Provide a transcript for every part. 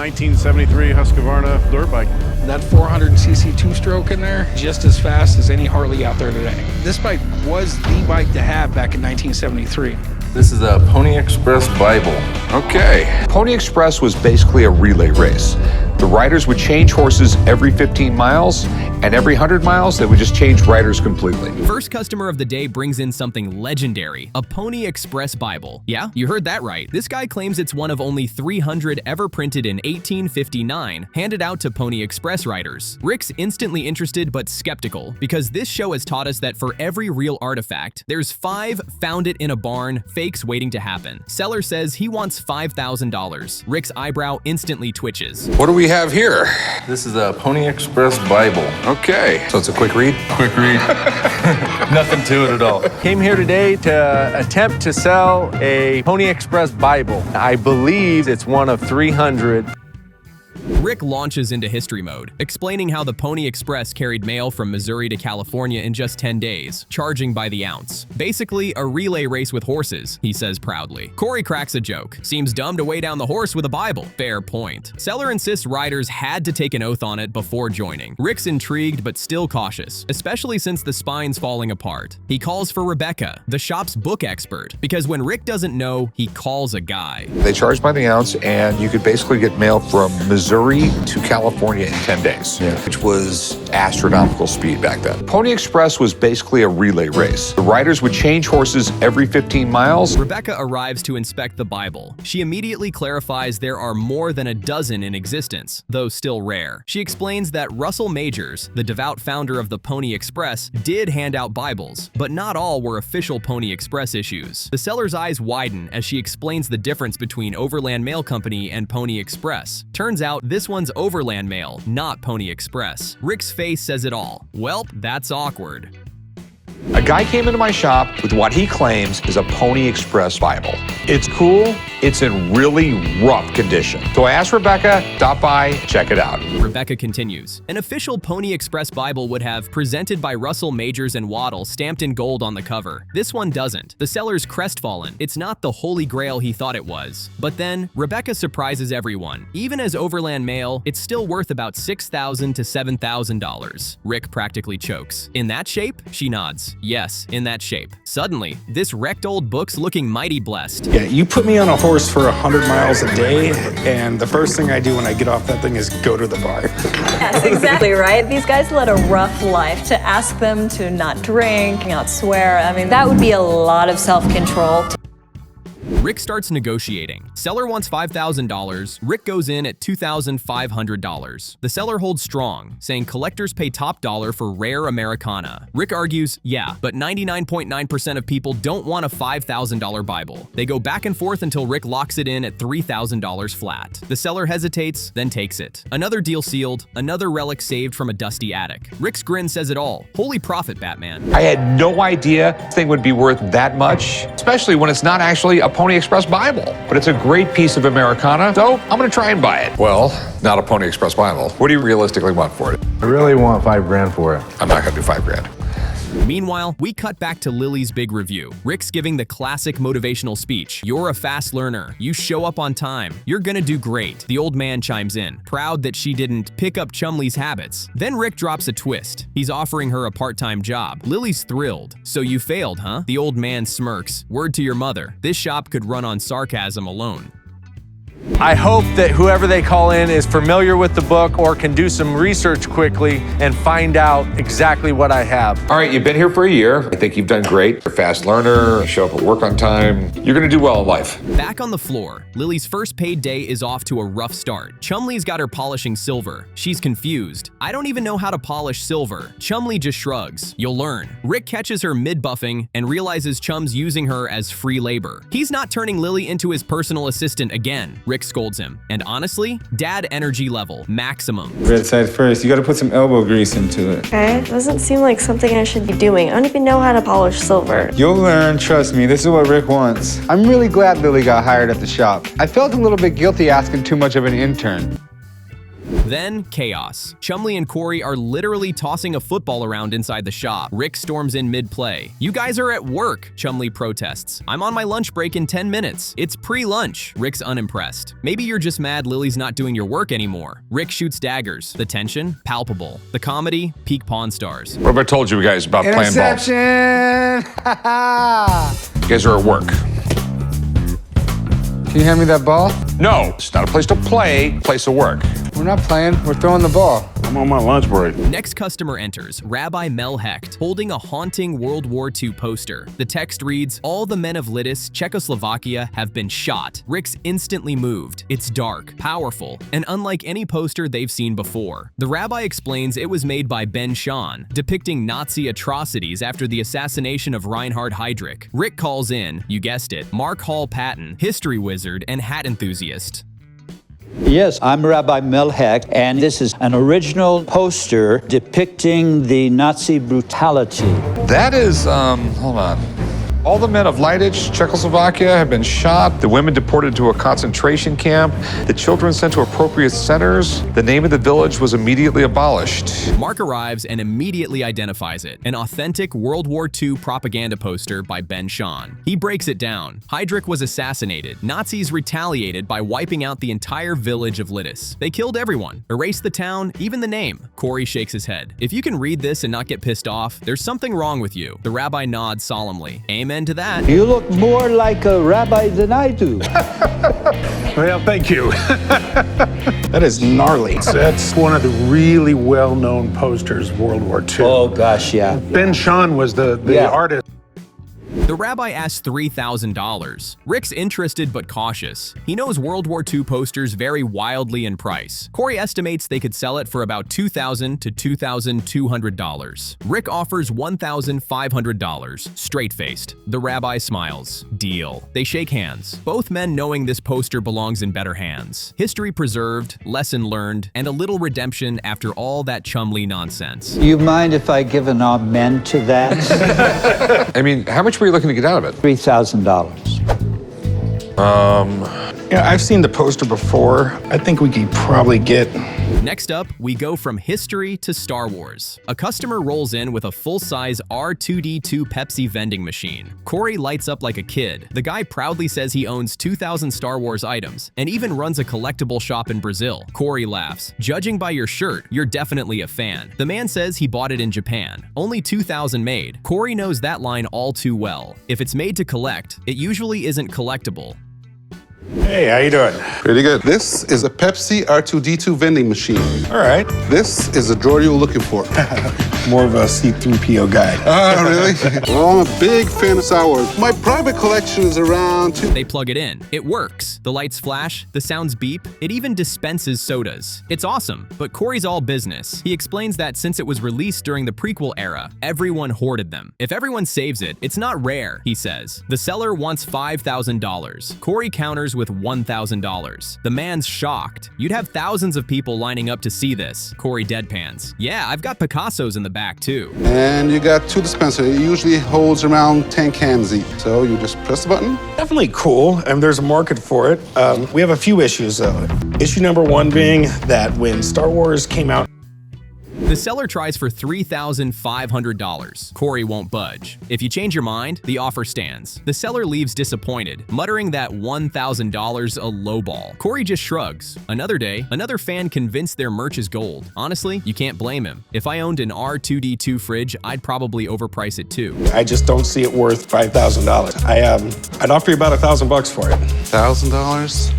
1973 Husqvarna lure bike. That 400cc two-stroke in there, just as fast as any Harley out there today. This bike was the bike to have back in 1973. This is a Pony Express Bible. Okay. Pony Express was basically a relay race. The riders would change horses every 15 miles, and every 100 miles, they would just change riders completely. First customer of the day brings in something legendary, a Pony Express Bible. Yeah, you heard that right. This guy claims it's one of only 300 ever printed in 1859, handed out to Pony Express riders. Rick's instantly interested but skeptical, because this show has taught us that for every real artifact, there's 5 found it in a barn fakes waiting to happen. Seller says he wants $5,000. Rick's eyebrow instantly twitches. What do we have here? This is a Pony Express Bible. Okay. So it's a quick read? Quick read. Nothing to it at all. Came here today to attempt to sell a Pony Express Bible. I believe it's one of 300. Rick launches into history mode, explaining how the Pony Express carried mail from Missouri to California in just 10 days, charging by the ounce. Basically, a relay race with horses, he says proudly. Corey cracks a joke. Seems dumb to weigh down the horse with a Bible. Fair point. Seller insists riders had to take an oath on it before joining. Rick's intrigued but still cautious, especially since the spine's falling apart. He calls for Rebecca, the shop's book expert, because when Rick doesn't know, he calls a guy. They charge by the ounce, and you could basically get mail from Missouri to California in 10 days, which was astronomical speed back then. Pony Express was basically a relay race. The riders would change horses every 15 miles. Rebecca arrives to inspect the Bible. She immediately clarifies there are more than a dozen in existence, though still rare. She explains that Russell Majors, the devout founder of the Pony Express, did hand out Bibles, but not all were official Pony Express issues. The seller's eyes widen as she explains the difference between Overland Mail Company and Pony Express. Turns out this one's Overland Mail, not Pony Express. Rick's face says it all. Welp, that's awkward. A guy came into my shop with what he claims is a Pony Express Bible. It's cool, it's in really rough condition. So I asked Rebecca, stop by, check it out. Rebecca continues. An official Pony Express Bible would have presented by Russell Majors and Waddle stamped in gold on the cover. This one doesn't. The seller's crestfallen. It's not the holy grail he thought it was. But then, Rebecca surprises everyone. Even as Overland Mail, it's still worth about $6,000 to $7,000. Rick practically chokes. In that shape? She nods. Yes, in that shape. Suddenly, this wrecked old book's looking mighty blessed. Yeah, you put me on a horse for 100 miles a day, and the first thing I do when I get off that thing is go to the bar. That's exactly right. These guys led a rough life. To ask them to not drink, not swear, I mean, that would be a lot of self-control. Rick starts negotiating. Seller wants $5,000. Rick goes in at $2,500. The seller holds strong, saying collectors pay top dollar for rare Americana. Rick argues, yeah, but 99.9% of people don't want a $5,000 Bible. They go back and forth until Rick locks it in at $3,000 flat. The seller hesitates, then takes it. Another deal sealed, another relic saved from a dusty attic. Rick's grin says it all. Holy profit, Batman. I had no idea this thing would be worth that much, especially when it's not actually a Pony Express Bible. But it's a great piece of Americana, so I'm gonna try and buy it. Well, not a Pony Express Bible. What do you realistically want for it? I really want $5 grand for it. I'm not gonna do $5 grand. Meanwhile, we cut back to Lily's big review. Rick's giving the classic motivational speech. You're a fast learner. You show up on time. You're gonna do great. The old man chimes in, proud that she didn't pick up Chumley's habits. Then Rick drops a twist. He's offering her a part-time job. Lily's thrilled. So you failed, huh? The old man smirks. Word to your mother. This shop could run on sarcasm alone. I hope that whoever they call in is familiar with the book or can do some research quickly and find out exactly what I have. All right, you've been here for a year. I think you've done great. You're a fast learner, show up at work on time. You're gonna do well in life. Back on the floor, Lily's first paid day is off to a rough start. Chumley's got her polishing silver. She's confused. I don't even know how to polish silver. Chumley just shrugs. You'll learn. Rick catches her mid-buffing and realizes Chum's using her as free labor. He's not turning Lily into his personal assistant again. Rick scolds him. And honestly, dad energy level, maximum. Red side first. You gotta put some elbow grease into it. Okay, doesn't seem like something I should be doing. I don't even know how to polish silver. You'll learn, trust me. This is what Rick wants. I'm really glad Lily got hired at the shop. I felt a little bit guilty asking too much of an intern. Then, chaos. Chumley and Corey are literally tossing a football around inside the shop. Rick storms in mid-play. "You guys are at work," Chumley protests. "I'm on my lunch break in 10 minutes. It's pre-lunch." Rick's unimpressed. "Maybe you're just mad Lily's not doing your work anymore." Rick shoots daggers. The tension? Palpable. The comedy? Peak Pawn Stars. What have I told you guys about playing ball? Interception! You guys are at work. Can you hand me that ball? No, it's not a place to play, place of work. We're not playing. We're throwing the ball. I'm on my lunch break. Next customer enters, Rabbi Mel Hecht, holding a haunting World War II poster. The text reads, "All the men of Litis, Czechoslovakia, have been shot." Rick's instantly moved. It's dark, powerful, and unlike any poster they've seen before. The rabbi explains it was made by Ben Shahn, depicting Nazi atrocities after the assassination of Reinhard Heydrich. Rick calls in, you guessed it, Mark Hall Patton, history wizard and hat enthusiast. Yes, I'm Rabbi Mel Hecht, and this is an original poster depicting the Nazi brutality. That is, hold on. All the men of Lidic, Czechoslovakia have been shot. The women deported to a concentration camp. The children sent to appropriate centers. The name of the village was immediately abolished. Mark arrives and immediately identifies it, an authentic World War II propaganda poster by Ben Shahn. He breaks it down. Heydrich was assassinated. Nazis retaliated by wiping out the entire village of Litis. They killed everyone, erased the town, even the name. Corey shakes his head. "If you can read this and not get pissed off, there's something wrong with you." The rabbi nods solemnly. Amen to that. You look more like a rabbi than I do. Well, thank you. That is gnarly. That's one of the really well-known posters of World War II. Oh, gosh, yeah. Ben Shahn was the artist. The rabbi asks $3,000. Rick's interested but cautious. He knows World War II posters vary wildly in price. Corey estimates they could sell it for about $2,000 to $2,200. Rick offers $1,500, straight-faced. The rabbi smiles. Deal. They shake hands, both men knowing this poster belongs in better hands. History preserved, lesson learned, and a little redemption after all that Chumley nonsense. You mind if I give an amen to that? I mean, how much were you looking to get out of it? $3,000. Yeah, I've seen the poster before. I think we could probably get... Next up, we go from history to Star Wars. A customer rolls in with a full-size R2-D2 Pepsi vending machine. Corey lights up like a kid. The guy proudly says he owns 2,000 Star Wars items and even runs a collectible shop in Brazil. Corey laughs. "Judging by your shirt, you're definitely a fan." The man says he bought it in Japan. Only 2,000 made. Corey knows that line all too well. If it's made to collect, it usually isn't collectible. Hey, how you doing? Pretty good. This is a Pepsi R2-D2 vending machine. All right. This is a drawer you were looking for. More of a C-3PO guy. Oh, really? Well, I'm a big fan of Star Wars. My private collection is around They plug it in. It works. The lights flash, the sounds beep, it even dispenses sodas. It's awesome, but Corey's all business. He explains that since it was released during the prequel era, everyone hoarded them. If everyone saves it, it's not rare, he says. The seller wants $5,000. Corey counters with $1,000. The man's shocked. "You'd have thousands of people lining up to see this." Corey deadpans. "Yeah, I've got Picassos in the back too." And you got 2 dispensers. It usually holds around 10 cans each. So you just press the button. Definitely cool, and there's a market for it. We have a few issues, though. Issue number 1 being that when Star Wars came out, The seller tries for $3,500. Corey won't budge. If you change your mind, the offer stands. The seller leaves disappointed, muttering that $1,000 a lowball. Corey just shrugs. Another day, another fan convinced their merch is gold. Honestly, you can't blame him. If I owned an R2-D2 fridge, I'd probably overprice it too. I just don't see it worth $5,000. I'd offer you about $1,000 for it. $1,000?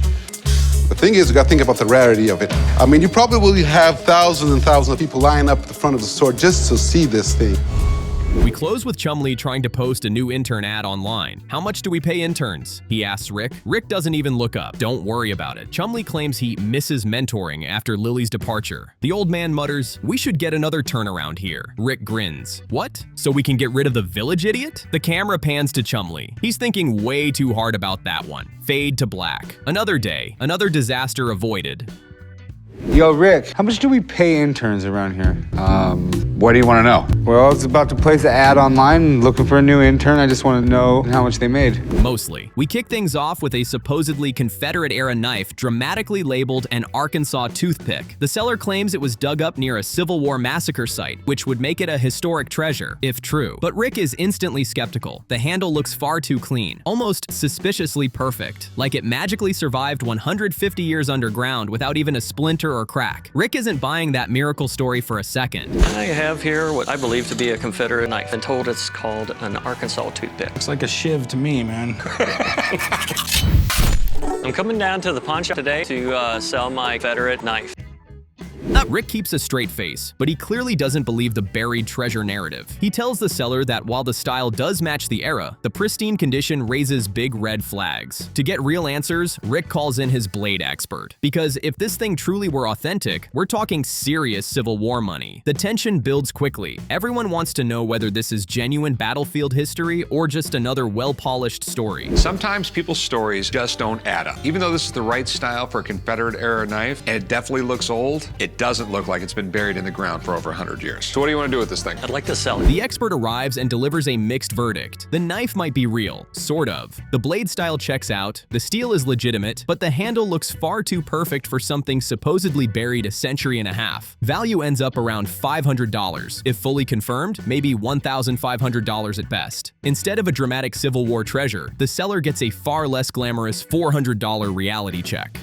The thing is, you gotta think about the rarity of it. I mean, you probably will have thousands and thousands of people lining up at the front of the store just to see this thing. We close with Chumley trying to post a new intern ad online. "How much do we pay interns?" he asks Rick. Rick doesn't even look up. Don't worry about it. Chumley claims he misses mentoring after Lily's departure. The old man mutters, "We should get another turnaround here." Rick grins. "What? So we can get rid of the village idiot?" The camera pans to Chumley. He's thinking way too hard about that one. Fade to black. Another day. Another disaster avoided. Yo, Rick, how much do we pay interns around here? What do you want to know? Well, I was about to place an ad online looking for a new intern. I just want to know how much they made. Mostly. We kick things off with a supposedly Confederate-era knife dramatically labeled an Arkansas toothpick. The seller claims it was dug up near a Civil War massacre site, which would make it a historic treasure, if true. But Rick is instantly skeptical. The handle looks far too clean, almost suspiciously perfect, like it magically survived 150 years underground without even a splinter or crack. Rick isn't buying that miracle story for a second. I have here what I believe to be a Confederate knife. I'm told it's called an Arkansas toothpick. Looks like a shiv to me, man. I'm coming down to the pawn shop today to sell my Confederate knife. Rick keeps a straight face, but he clearly doesn't believe the buried treasure narrative. He tells the seller that while the style does match the era, the pristine condition raises big red flags. To get real answers, Rick calls in his blade expert. Because if this thing truly were authentic, we're talking serious Civil War money. The tension builds quickly. Everyone wants to know whether this is genuine battlefield history or just another well-polished story. Sometimes people's stories just don't add up. Even though this is the right style for a Confederate-era knife, and it definitely looks old, it doesn't look like it's been buried in the ground for over 100 years. So what do you want to do with this thing? I'd like to sell it. The expert arrives and delivers a mixed verdict. The knife might be real, sort of. The blade style checks out, the steel is legitimate, but the handle looks far too perfect for something supposedly buried a century and a half. Value ends up around $500. If fully confirmed, maybe $1,500 at best. Instead of a dramatic Civil War treasure, the seller gets a far less glamorous $400 reality check.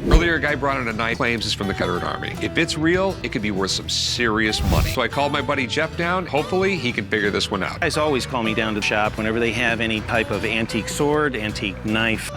Earlier, a guy brought in a knife claims it's from the Confederate Army. If it's real, it could be worth some serious money. So I called my buddy Jeff down. Hopefully, he can figure this one out. Guys always call me down to the shop whenever they have any type of antique sword, antique knife,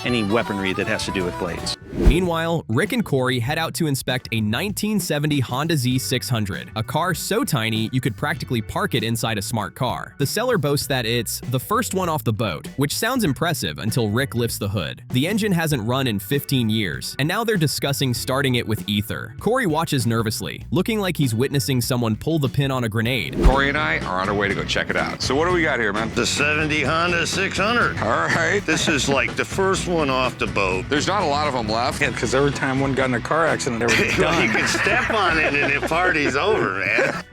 any weaponry that has to do with blades. Meanwhile, Rick and Corey head out to inspect a 1970 Honda Z600, a car so tiny you could practically park it inside a smart car. The seller boasts that it's the first one off the boat, which sounds impressive until Rick lifts the hood. The engine hasn't run in 15 years, and now they're discussing starting it with ether. Corey watches nervously, looking like he's witnessing someone pull the pin on a grenade. Corey and I are on our way to go check it out. So what do we got here, man? The 70 Honda 600. All right. This is like the first one off the boat. There's not a lot of them left. Yeah, because every time one got in a car accident, they were done. You can step on it and the party's over, man.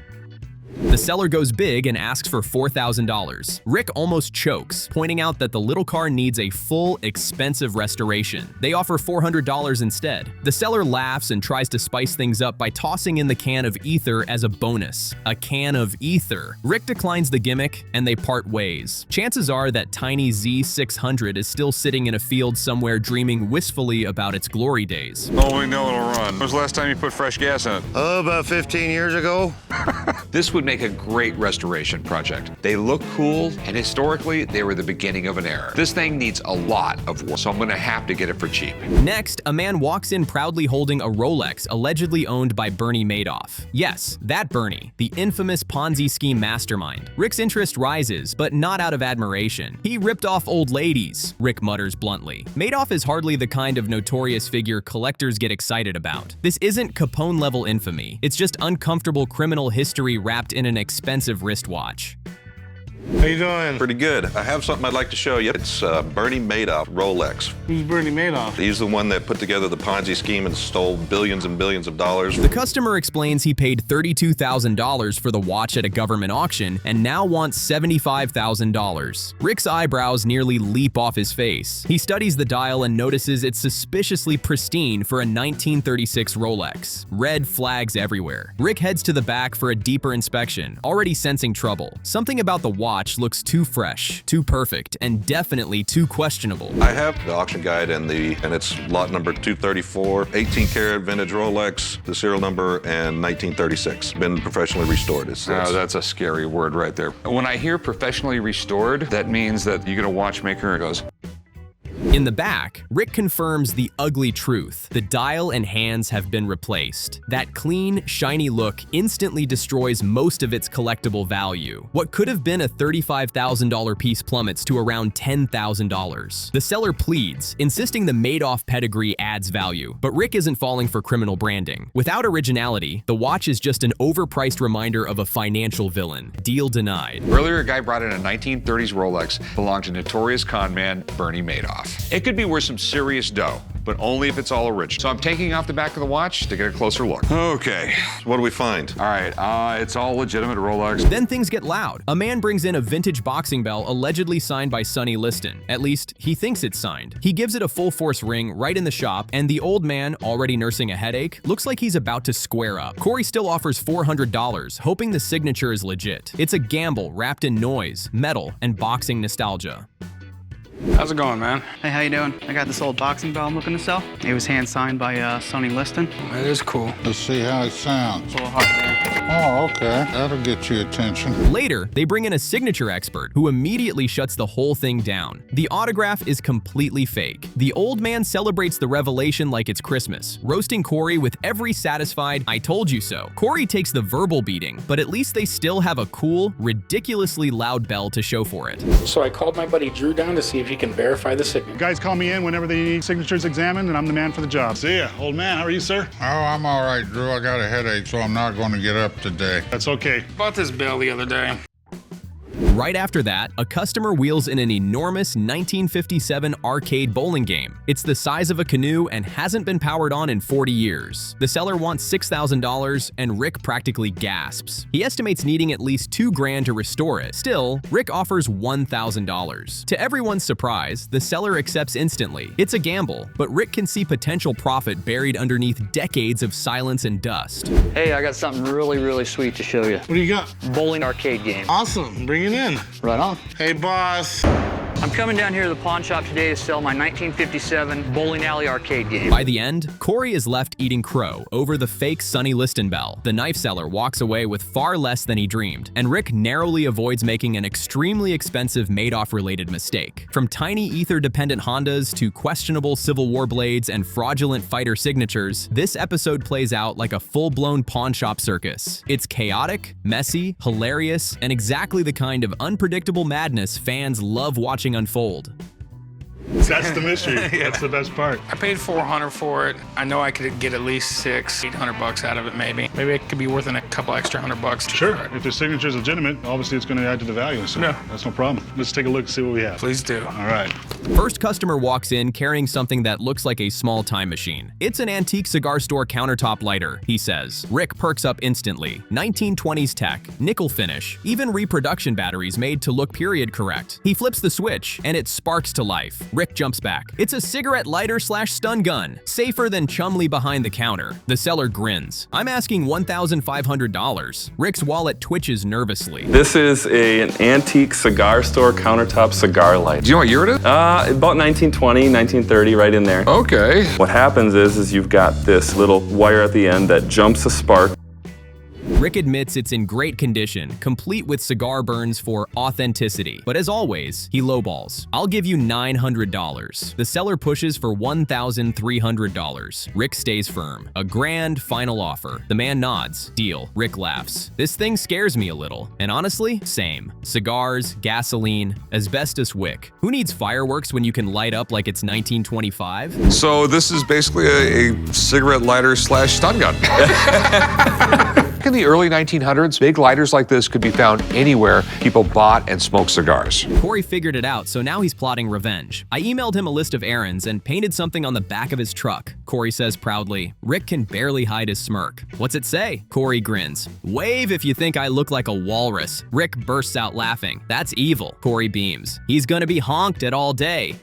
The seller goes big and asks for $4,000. Rick almost chokes, pointing out that the little car needs a full, expensive restoration. They offer $400 instead. The seller laughs and tries to spice things up by tossing in the can of ether as a bonus. A can of ether. Rick declines the gimmick, and they part ways. Chances are that tiny Z600 is still sitting in a field somewhere dreaming wistfully about its glory days. Oh, we know it'll run. When was the last time you put fresh gas in it? Oh, about 15 years ago. This would make a great restoration project. They look cool, and historically, they were the beginning of an era. This thing needs a lot of work, so I'm gonna have to get it for cheap. Next, a man walks in proudly holding a Rolex allegedly owned by Bernie Madoff. Yes, that Bernie, the infamous Ponzi scheme mastermind. Rick's interest rises, but not out of admiration. He ripped off old ladies, Rick mutters bluntly. Madoff is hardly the kind of notorious figure collectors get excited about. This isn't Capone-level infamy. It's just uncomfortable criminal history wrapped in an expensive wristwatch. How you doing? Pretty good. I have something I'd like to show you. It's Bernie Madoff Rolex. Who's Bernie Madoff? He's the one that put together the Ponzi scheme and stole billions and billions of dollars. The customer explains he paid $32,000 for the watch at a government auction and now wants $75,000. Rick's eyebrows nearly leap off his face. He studies the dial and notices it's suspiciously pristine for a 1936 Rolex. Red flags everywhere. Rick heads to the back for a deeper inspection, already sensing trouble. Something about the watch looks too fresh, too perfect, and definitely too questionable. I have the auction guide and it's lot number 234, 18 karat vintage Rolex, the serial number, and 1936. Been professionally restored. Oh, that's a scary word right there. When I hear professionally restored, that means that you get a watchmaker and goes, In the back, Rick confirms the ugly truth. The dial and hands have been replaced. That clean, shiny look instantly destroys most of its collectible value. What could have been a $35,000 piece plummets to around $10,000. The seller pleads, insisting the Madoff pedigree adds value, but Rick isn't falling for criminal branding. Without originality, the watch is just an overpriced reminder of a financial villain. Deal denied. Earlier, a guy brought in a 1930s Rolex belonged to notorious con man Bernie Madoff. off. It could be worth some serious dough, but only if it's all original. So I'm taking off the back of the watch to get a closer look. Okay, what do we find? All right, it's all legitimate Rolex. Then things get loud. A man brings in a vintage boxing bell allegedly signed by Sonny Liston. At least, he thinks it's signed. He gives it a full-force ring right in the shop, and the old man, already nursing a headache, looks like he's about to square up. Corey still offers $400, hoping the signature is legit. It's a gamble wrapped in noise, metal, and boxing nostalgia. How's it going, man? Hey, how you doing? I got this old boxing bell I'm looking to sell. It was hand-signed by Sonny Liston. That is cool. Let's see how it sounds. It's a little hard there. Oh, okay. That'll get your attention. Later, they bring in a signature expert who immediately shuts the whole thing down. The autograph is completely fake. The old man celebrates the revelation like it's Christmas, roasting Corey with every satisfied "I told you so." Corey takes the verbal beating, but at least they still have a cool, ridiculously loud bell to show for it. So I called my buddy Drew down to see if he can verify the signature. Guys call me in whenever they need signatures examined, and I'm the man for the job. See ya, old man. How are you, sir? Oh, I'm all right, Drew. I got a headache, so I'm not going to get up today. That's okay. Bought this bell the other day. Right after that, a customer wheels in an enormous 1957 arcade bowling game. It's the size of a canoe and hasn't been powered on in 40 years. The seller wants $6,000 and Rick practically gasps. He estimates needing at least $2 grand to restore it. Still, Rick offers $1,000. To everyone's surprise, the seller accepts instantly. It's a gamble, but Rick can see potential profit buried underneath decades of silence and dust. Hey, I got something really, really sweet to show you. What do you got? Bowling arcade game. Awesome. Bring it in. Right on. Hey, boss. I'm coming down here to the pawn shop today to sell my 1957 bowling alley arcade game. By the end, Corey is left eating crow over the fake Sonny Liston bell. The knife seller walks away with far less than he dreamed, and Rick narrowly avoids making an extremely expensive Madoff-related mistake. From tiny ether-dependent Hondas to questionable Civil War blades and fraudulent fighter signatures, this episode plays out like a full-blown pawn shop circus. It's chaotic, messy, hilarious, and exactly the kind of unpredictable madness fans love watching unfold. That's the mystery. That's the best part. I paid $400 for it. I know I could get at least $800 out of it, maybe. Maybe it could be worth a couple extra $100. Sure. If the signature is legitimate, obviously it's going to add to the value. So that's no problem. Let's take a look and see what we have. Please do. All right. First customer walks in carrying something that looks like a small time machine. It's an antique cigar store countertop lighter, he says. Rick perks up instantly. 1920s tech, nickel finish, even reproduction batteries made to look period correct. He flips the switch, and it sparks to life. Rick jumps back. It's a cigarette lighter / stun gun. Safer than Chumley behind the counter. The seller grins. I'm asking $1,500. Rick's wallet twitches nervously. This is an antique cigar store countertop cigar light. Do you know what year it is? About 1920, 1930, right in there. Okay. What happens is you've got this little wire at the end that jumps a spark. Rick admits it's in great condition, complete with cigar burns for authenticity. But as always, he lowballs. I'll give you $900. The seller pushes for $1,300. Rick stays firm. A grand final offer. The man nods. Deal. Rick laughs. This thing scares me a little. And honestly, same. Cigars, gasoline, asbestos wick. Who needs fireworks when you can light up like it's 1925? So this is basically a cigarette lighter / stun gun. In the early 1900s, big lighters like this could be found anywhere people bought and smoked cigars. Corey figured it out, so now he's plotting revenge. I emailed him a list of errands and painted something on the back of his truck. Corey says proudly. Rick can barely hide his smirk. What's it say? Corey grins. Wave if you think I look like a walrus. Rick bursts out laughing. That's evil. Corey beams. He's gonna be honked at all day.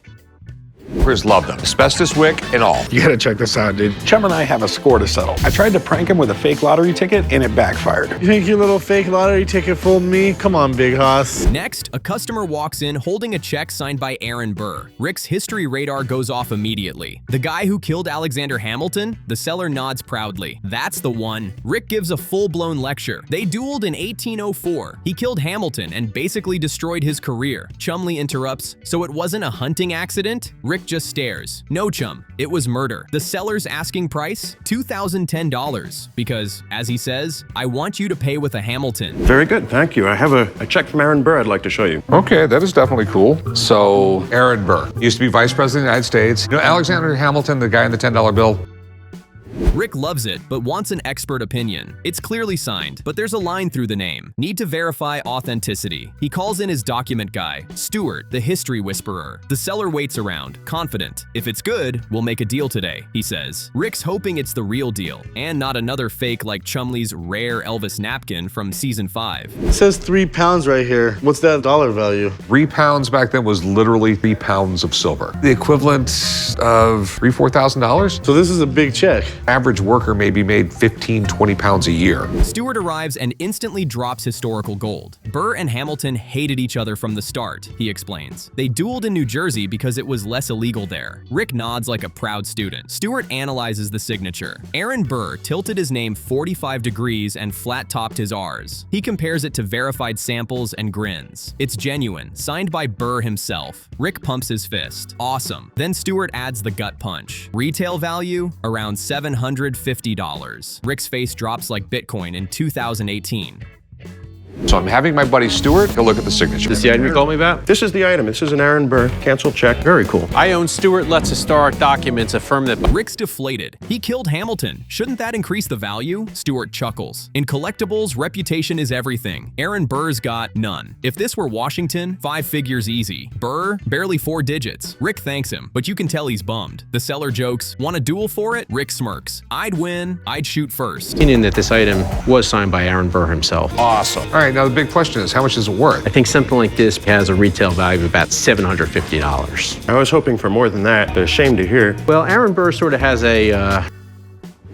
Chris loved them. Asbestos wick and all. You gotta check this out, dude. Chum and I have a score to settle. I tried to prank him with a fake lottery ticket and it backfired. You think your little fake lottery ticket fooled me? Come on, big hoss. Next, a customer walks in holding a check signed by Aaron Burr. Rick's history radar goes off immediately. The guy who killed Alexander Hamilton? The seller nods proudly. That's the one. Rick gives a full-blown lecture. They dueled in 1804. He killed Hamilton and basically destroyed his career. Chumley interrupts. So it wasn't a hunting accident? Rick just stares. No, Chum. It was murder. The seller's asking price? $2,010. Because, as he says, I want you to pay with a Hamilton. Very good, thank you. I have a check from Aaron Burr I'd like to show you. Okay, that is definitely cool. So, Aaron Burr used to be Vice President of the United States. You know, Alexander Hamilton, the guy in the $10 bill? Rick loves it, but wants an expert opinion. It's clearly signed, but there's a line through the name. Need to verify authenticity. He calls in his document guy, Stuart, the history whisperer. The seller waits around, confident. If it's good, we'll make a deal today, he says. Rick's hoping it's the real deal, and not another fake like Chumley's rare Elvis napkin from season 5. It says 3 pounds right here. What's that dollar value? 3 pounds back then was literally 3 pounds of silver. The equivalent of $3,000-$4,000? So this is a big check. Average worker maybe made 15, 20 pounds a year. Stuart arrives and instantly drops historical gold. Burr and Hamilton hated each other from the start, he explains. They dueled in New Jersey because it was less illegal there. Rick nods like a proud student. Stuart analyzes the signature. Aaron Burr tilted his name 45 degrees and flat-topped his R's. He compares it to verified samples and grins. It's genuine, signed by Burr himself. Rick pumps his fist. Awesome. Then Stuart adds the gut punch. Retail value? Around $750. Rick's face drops like Bitcoin in 2018. So I'm having my buddy Stuart go look at the signature. This is the item you called me about? This is the item. This is an Aaron Burr canceled check. Very cool. I own Stuart Let's Historic Documents, affirm that... Rick's deflated. He killed Hamilton. Shouldn't that increase the value? Stuart chuckles. In collectibles, reputation is everything. Aaron Burr's got none. If this were Washington, 5 figures easy. Burr, barely 4 digits. Rick thanks him, but you can tell he's bummed. The seller jokes, want a duel for it? Rick smirks. I'd win. I'd shoot first. Opinion that this item was signed by Aaron Burr himself. Awesome. All right, now the big question is, how much is it worth? I think something like this has a retail value of about $750. I was hoping for more than that. They're ashamed to hear. Well, Aaron Burr sort of has a,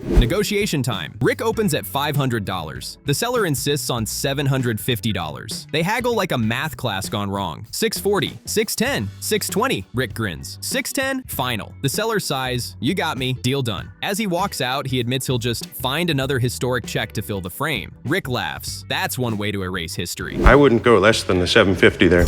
Negotiation time. Rick opens at $500. The seller insists on $750. They haggle like a math class gone wrong. $640, $610, $620. Rick grins. $610? Final. The seller sighs, you got me, deal done. As he walks out, he admits he'll just find another historic check to fill the frame. Rick laughs. That's one way to erase history. I wouldn't go less than the $750 there.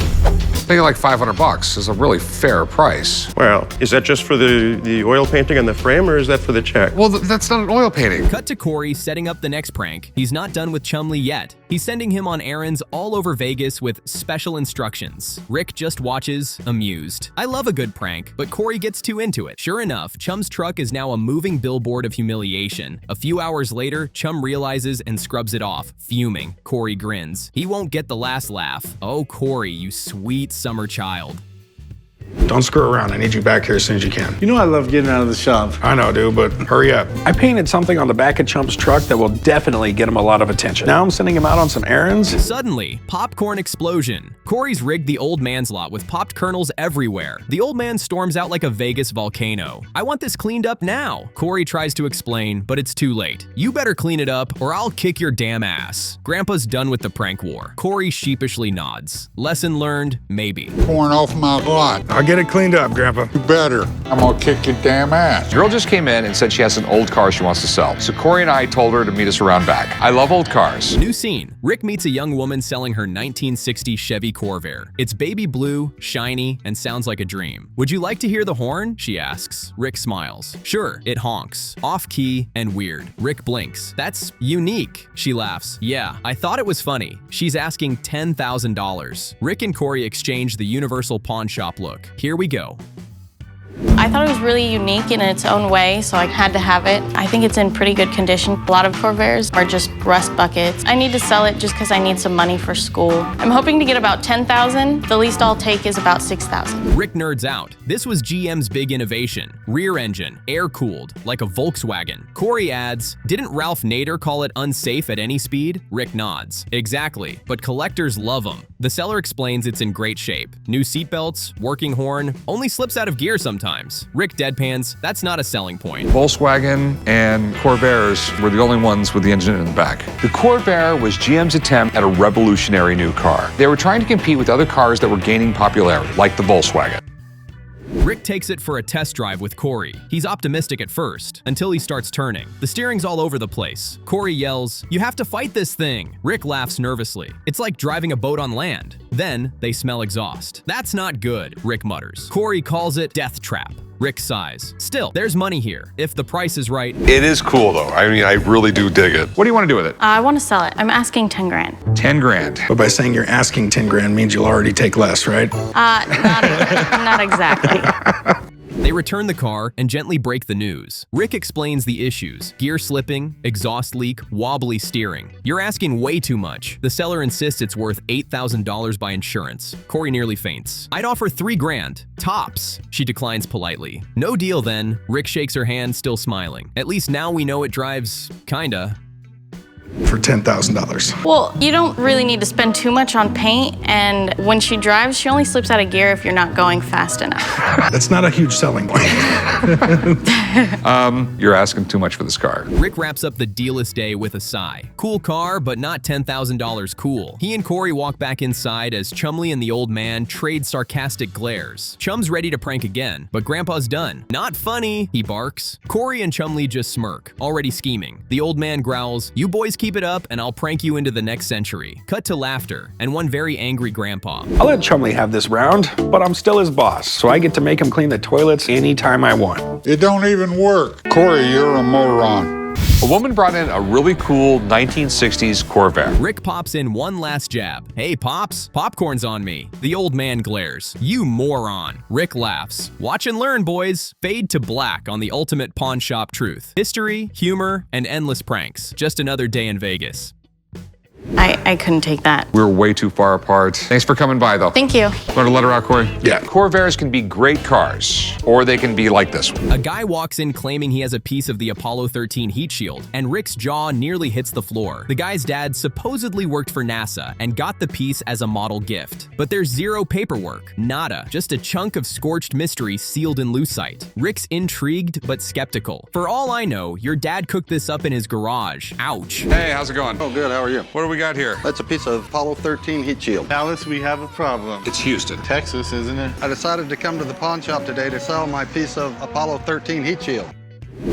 Thinking like $500 is a really fair price. Well, is that just for the oil painting on the frame, or is that for the check? Well, that's not an oil painting. Cut to Corey setting up the next prank. He's not done with Chumley yet. He's sending him on errands all over Vegas with special instructions. Rick just watches, amused. I love a good prank, but Corey gets too into it. Sure enough, Chum's truck is now a moving billboard of humiliation. A few hours later, Chum realizes and scrubs it off, fuming. Corey grins. He won't get the last laugh. Oh, Corey, you sweet summer child. Don't screw around. I need you back here as soon as you can. You know I love getting out of the shop. I know, dude, but hurry up. I painted something on the back of Chump's truck that will definitely get him a lot of attention. Now I'm sending him out on some errands. Suddenly, popcorn explosion. Corey's rigged the old man's lot with popped kernels everywhere. The old man storms out like a Vegas volcano. I want this cleaned up now. Corey tries to explain, but it's too late. You better clean it up or I'll kick your damn ass. Grandpa's done with the prank war. Corey sheepishly nods. Lesson learned, maybe. Pouring off my lot. I'll get it cleaned up, Grandpa. You better. I'm gonna kick your damn ass. The girl just came in and said she has an old car she wants to sell. So Corey and I told her to meet us around back. I love old cars. New scene. Rick meets a young woman selling her 1960 Chevy Corvair. It's baby blue, shiny, and sounds like a dream. Would you like to hear the horn? She asks. Rick smiles. Sure, it honks. Off-key and weird. Rick blinks. That's unique. She laughs. Yeah, I thought it was funny. She's asking $10,000. Rick and Corey exchange the universal pawn shop look. Here we go. I thought it was really unique in its own way, so I had to have it. I think it's in pretty good condition. A lot of Corvairs are just rust buckets. I need to sell it just because I need some money for school. I'm hoping to get about $10,000. The least I'll take is about $6,000. Rick nerds out. This was GM's big innovation. Rear engine, air-cooled, like a Volkswagen. Corey adds, didn't Ralph Nader call it unsafe at any speed? Rick nods. Exactly, but collectors love them. The seller explains it's in great shape. New seatbelts, working horn, only slips out of gear sometimes. Rick deadpans, that's not a selling point. Volkswagen and Corvairs were the only ones with the engine in the back. The Corvair was GM's attempt at a revolutionary new car. They were trying to compete with other cars that were gaining popularity, like the Volkswagen. Rick takes it for a test drive with Corey. He's optimistic at first, until he starts turning. The steering's all over the place. Corey yells, you have to fight this thing. Rick laughs nervously. It's like driving a boat on land. Then they smell exhaust. That's not good, Rick mutters. Corey calls it death trap. Rick sighs. Still, there's money here, if the price is right. It is cool though. I mean, I really do dig it. What do you want to do with it? I want to sell it. I'm asking 10 grand. 10 grand. But by saying you're asking 10 grand means you'll already take less, right? Not exactly. They return the car and gently break the news. Rick explains the issues: gear slipping, exhaust leak, wobbly steering. You're asking way too much. The seller insists it's worth $8,000 by insurance. Corey nearly faints. I'd offer $3,000. Tops. She declines politely. No deal then. Rick shakes her hand, still smiling. At least now we know it drives, kinda. For $10,000. Well, you don't really need to spend too much on paint, and when she drives, she only slips out of gear if you're not going fast enough. That's not a huge selling point. You're asking too much for this car. Rick wraps up the dealist day with a sigh. Cool car, but not $10,000 cool. He and Corey walk back inside as Chumley and the old man trade sarcastic glares. Chum's ready to prank again, but Grandpa's done. Not funny, he barks. Corey and Chumley just smirk, already scheming. The old man growls, "You boys keep it up and I'll prank you into the next century." Cut to laughter and one very angry grandpa. I'll let Chumley have this round, but I'm still his boss, so I get to make him clean the toilets anytime I want. It don't even work. Corey, you're a moron. A woman brought in a really cool 1960s Corvair. Rick pops in one last jab. "Hey, Pops, popcorn's on me." The old man glares. "You moron." Rick laughs. Watch and learn, boys. Fade to black on the ultimate pawn shop truth. History, humor, and endless pranks. Just another day in Vegas. I couldn't take that. We're way too far apart. Thanks for coming by, though. Thank you. Want to let her out, Corey? Yeah. Corvairs can be great cars, or they can be like this one. A guy walks in claiming he has a piece of the Apollo 13 heat shield, and Rick's jaw nearly hits the floor. The guy's dad supposedly worked for NASA and got the piece as a model gift. But there's zero paperwork. Nada. Just a chunk of scorched mystery sealed in lucite. Rick's intrigued but skeptical. For all I know, your dad cooked this up in his garage. Ouch. Hey, how's it going? Oh, good. How are you? What do we got here? That's a piece of Apollo 13 heat shield. Dallas, we have a problem. It's Houston. Texas, isn't it? I decided to come to the pawn shop today to sell my piece of Apollo 13 heat shield.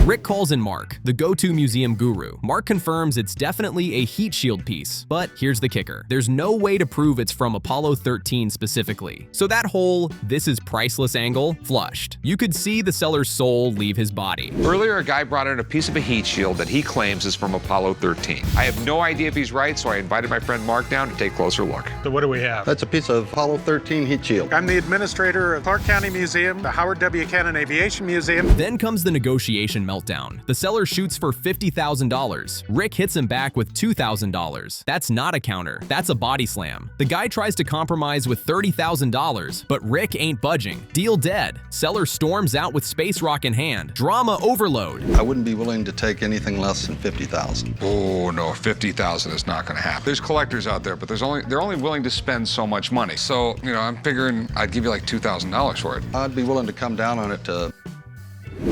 Rick calls in Mark, the go-to museum guru. Mark confirms it's definitely a heat shield piece, but here's the kicker. There's no way to prove it's from Apollo 13 specifically. So that whole "this is priceless" angle, flushed. You could see the seller's soul leave his body. Earlier, a guy brought in a piece of a heat shield that he claims is from Apollo 13. I have no idea if he's right, so I invited my friend Mark down to take a closer look. So what do we have? That's a piece of Apollo 13 heat shield. I'm the administrator of Clark County Museum, the Howard W. Cannon Aviation Museum. Then comes the negotiation meltdown. The seller shoots for $50,000. Rick hits him back with $2,000. That's not a counter, that's a body slam. The guy tries to compromise with $30,000, but Rick ain't budging. Deal dead. Seller storms out with space rock in hand. Drama overload. I wouldn't be willing to take anything less than $50,000. Oh no, 50,000 is not gonna happen. There's collectors out there, but they're only willing to spend so much money. So, I'm figuring I'd give you like $2,000 for it. I'd be willing to come down on it to...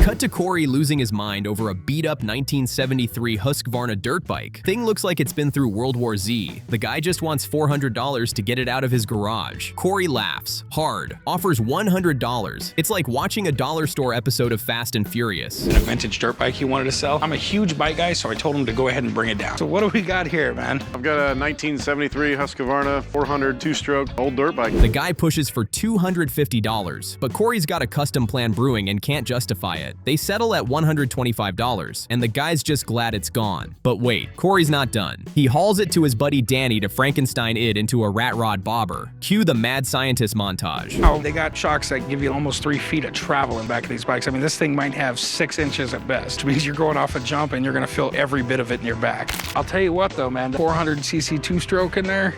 Cut to Corey losing his mind over a beat-up 1973 Husqvarna dirt bike. Thing looks like it's been through World War Z. The guy just wants $400 to get it out of his garage. Corey laughs, hard, offers $100. It's like watching a dollar store episode of Fast and Furious. A vintage dirt bike he wanted to sell. I'm a huge bike guy, so I told him to go ahead and bring it down. So what do we got here, man? I've got a 1973 Husqvarna 400 two-stroke old dirt bike. The guy pushes for $250, but Corey's got a custom plan brewing and can't justify it. They settle at $125, and the guy's just glad it's gone. But wait, Corey's not done. He hauls it to his buddy Danny to Frankenstein it into a rat rod bobber. Cue the mad scientist montage. Oh, they got shocks that give you almost 3 feet of travel in back of these bikes. I mean, this thing might have 6 inches at best, which means you're going off a jump and you're gonna feel every bit of it in your back. I'll tell you what though, man, 400cc two-stroke in there.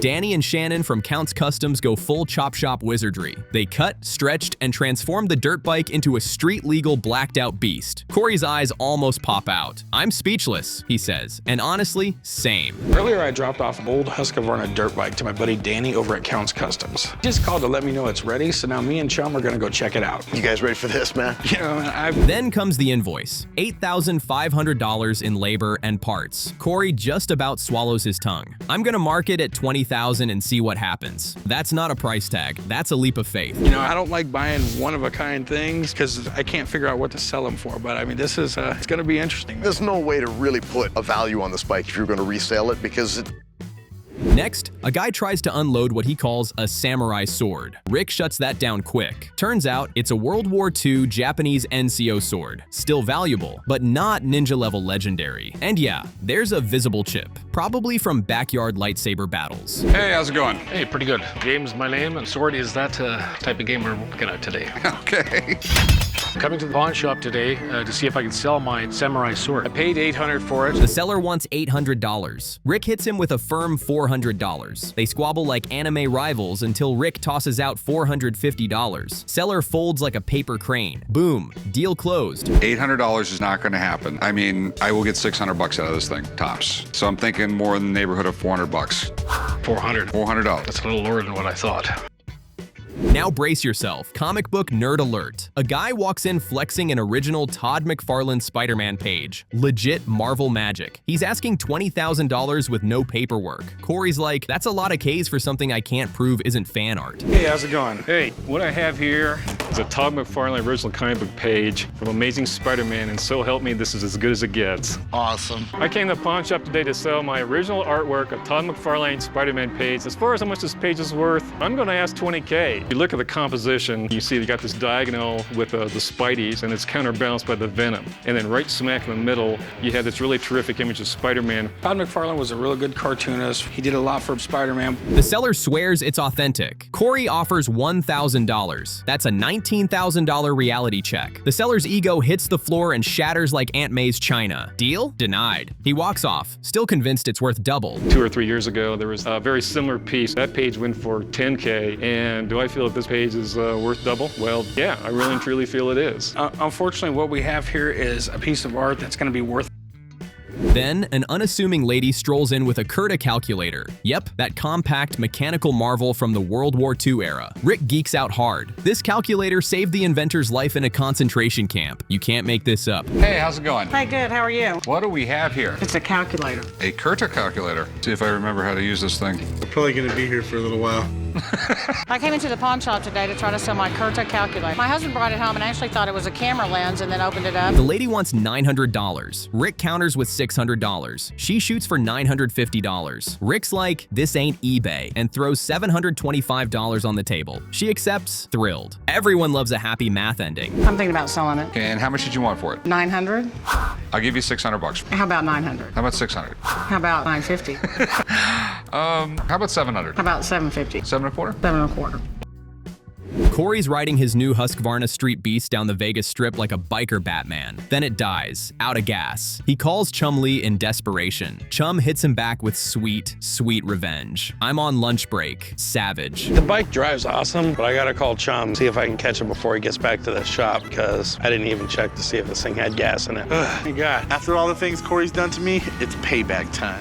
Danny and Shannon from Count's Customs go full chop shop wizardry. They cut, stretched, and transformed the dirt bike into a street-legal blacked-out beast. Corey's eyes almost pop out. "I'm speechless," he says, and honestly, same. Earlier, I dropped off an old Husqvarna dirt bike to my buddy Danny over at Count's Customs. He just called to let me know it's ready, so now me and Chum are gonna go check it out. You guys ready for this, man? Then comes the invoice. $8,500 in labor and parts. Corey just about swallows his tongue. "I'm gonna mark it at $20,000 and see what happens." That's not a price tag, that's a leap of faith. I don't like buying one-of-a-kind things because I can't figure out what to sell them for, but I mean, this is, it's gonna be interesting. There's no way to really put a value on this bike if you're going to resell it because Next, a guy tries to unload what he calls a samurai sword. Rick shuts that down quick. Turns out it's a World War II Japanese NCO sword. Still valuable, but not ninja-level legendary. And yeah, there's a visible chip, probably from backyard lightsaber battles. Hey, how's it going? Hey, pretty good. Game's my name, and sword is that type of game we're looking at today. Okay. Coming to the pawn shop today to see if I can sell my samurai sword. I paid $800 for it. The seller wants $800. Rick hits him with a firm $400. They squabble like anime rivals until Rick tosses out $450. Seller folds like a paper crane. Boom, deal closed. $800 is not going to happen. I mean, I will get $600 out of this thing, tops. So I'm thinking more in the neighborhood of $400. $400. That's a little lower than what I thought. Now brace yourself. Comic book nerd alert. A guy walks in flexing an original Todd McFarlane Spider-Man page. Legit Marvel magic. He's asking $20,000 with no paperwork. Corey's like, that's a lot of K's for something I can't prove isn't fan art. Hey, how's it going? Hey, what I have here is a Todd McFarlane original comic book page from Amazing Spider-Man, and so help me, this is as good as it gets. Awesome. I came to the pawn shop today to sell my original artwork of Todd McFarlane Spider-Man page. As far as how much this page is worth, I'm gonna ask $20K. If you look at the composition, you see you got this diagonal with the Spideys, and it's counterbalanced by the Venom. And then right smack in the middle, you have this really terrific image of Spider-Man. Todd McFarlane was a really good cartoonist. He did a lot for Spider-Man. The seller swears it's authentic. Corey offers $1,000. That's a $19,000 reality check. The seller's ego hits the floor and shatters like Aunt May's china. Deal? Denied. He walks off, still convinced it's worth double. 2 or 3 years ago, there was a very similar piece. That page went for $10K, and do I feel that this page is worth double? Well, yeah, I really and truly feel it is. Unfortunately, what we have here is a piece of art that's going to be worth. Then, an unassuming lady strolls in with a Curta calculator. Yep, that compact mechanical marvel from the World War II era. Rick geeks out hard. This calculator saved the inventor's life in a concentration camp. You can't make this up. Hey, how's it going? Hi, good. How are you? What do we have here? It's a calculator. A Curta calculator. See if I remember how to use this thing. We're probably going to be here for a little while. I came into the pawn shop today to try to sell my Curta calculator. My husband brought it home and actually thought it was a camera lens and then opened it up. The lady wants $900. Rick counters with $600. She shoots for $950. Rick's like, this ain't eBay, and throws $725 on the table. She accepts, thrilled. Everyone loves a happy math ending. I'm thinking about selling it. And how much did you want for it? $900? I'll give you $600. How about $900? How about $600? How about $950? How about $700? How about $750? $7.25? $7.25. Corey's riding his new Husqvarna Street Beast down the Vegas Strip like a biker Batman. Then it dies, out of gas. He calls Chum Lee in desperation. Chum hits him back with sweet, sweet revenge. I'm on lunch break. Savage. The bike drives awesome, but I gotta call Chum, see if I can catch him before he gets back to the shop, because I didn't even check to see if this thing had gas in it. My God. After all the things Corey's done to me, it's payback time.